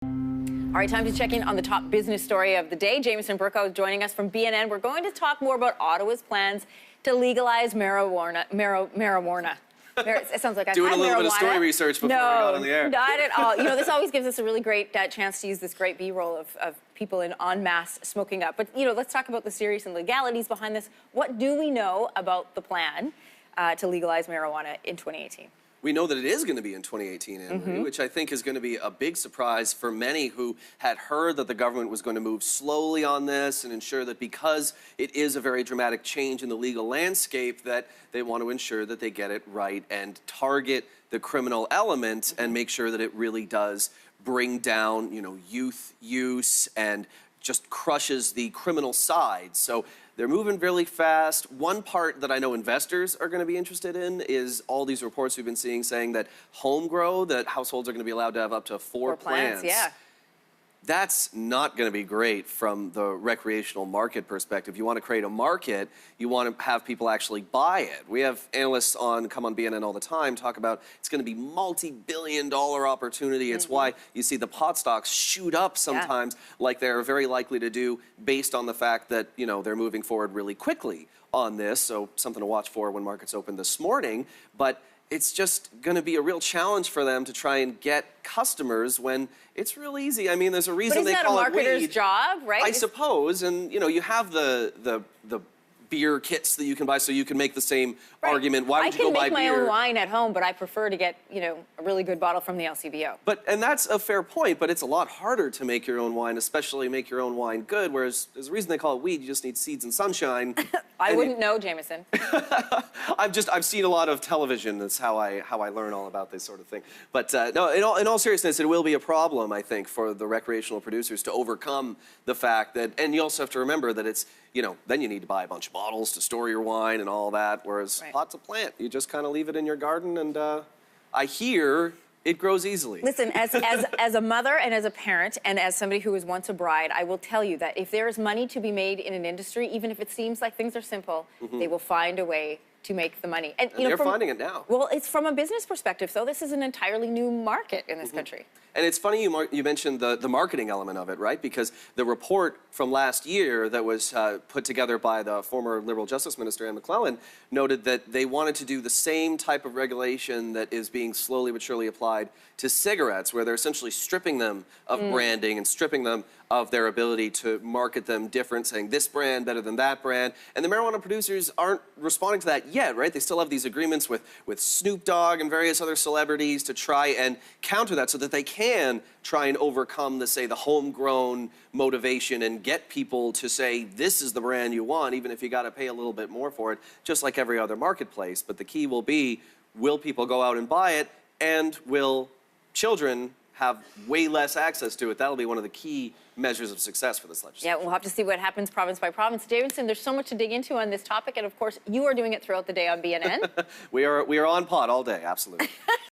All right, time to check in on the top business story of the day. Jameson Berkow is joining us from BNN. We're going to talk more about Ottawa's plans to legalize marijuana. It sounds like I've doing had a little marijuana. bit of story research before we got on the air. Not at all. You know, this always gives us a really great chance to use this great B-roll of people en masse smoking up. But, you know, let's talk about the serious and legalities behind this. What do we know about the plan to legalize marijuana in 2018? We know that it is going to be in 2018, Anne-Marie, which I think is going to be a big surprise for many who had heard that the government was going to move slowly on this and ensure that because it is a very dramatic change in the legal landscape, that they want to ensure that they get it right and target the criminal element and make sure that it really does bring down, you know, youth use and just crushes the criminal side. So they're moving really fast. One part that I know investors are going to be interested in is all these reports we've been seeing saying that home grow, that households are going to be allowed to have up to four plants. Yeah. That's not going to be great from the recreational market perspective. You want to create a market, you want to have people actually buy it. We have analysts come on BNN all the time, talk about it's going to be multi-billion-dollar opportunity. It's why you see the pot stocks shoot up sometimes, like they're very likely to do, based on the fact that, you know, they're moving forward really quickly on this. So something to watch for when markets open this morning. But it's just going to be a real challenge for them to try and get customers when it's real easy. I mean, there's a reason they call it weed. But isn't that a marketer's job, right? I suppose, and you know, you have the beer kits that you can buy, so you can make the same argument. Why would you go buy beer? I can make my own wine at home, but I prefer to get, you know, a really good bottle from the LCBO. And that's a fair point, but it's a lot harder to make your own wine, especially make your own wine good, whereas there's a reason they call it weed. You just need seeds and sunshine. I wouldn't know, Jameson. I've seen a lot of television. That's how I learn all about this sort of thing. But no, in all seriousness, it will be a problem, I think, for the recreational producers to overcome the fact that, and you also have to remember that it's, you know, then you need to buy a bunch of bottles to store your wine and all that, whereas pot's a plant. You just kind of leave it in your garden, and I hear it grows easily. Listen, as a mother and as a parent and as somebody who was once a bride, I will tell you that if there is money to be made in an industry, even if it seems like things are simple, they will find a way to make the money. And you know, they're finding it now. Well, it's from a business perspective, so this is an entirely new market in this country. And it's funny you mentioned the marketing element of it, right? Because the report from last year that was put together by the former Liberal Justice Minister, McEwen, noted that they wanted to do the same type of regulation that is being slowly but surely applied to cigarettes, where they're essentially stripping them of branding and stripping them of their ability to market them different, saying this brand better than that brand. And the marijuana producers aren't responding to that yet, right? They still have these agreements with Snoop Dogg and various other celebrities to try and counter that so that they can try and overcome the homegrown motivation and get people to say this is the brand you want, even if you got to pay a little bit more for it, just like every other marketplace. But the key will be, will people go out and buy it, and will children have way less access to it? That'll be one of the key measures of success for this legislation. Yeah, we'll have to see what happens province by province. Jameson, there's so much to dig into on this topic, and of course, you are doing it throughout the day on BNN. We are on pot all day, absolutely.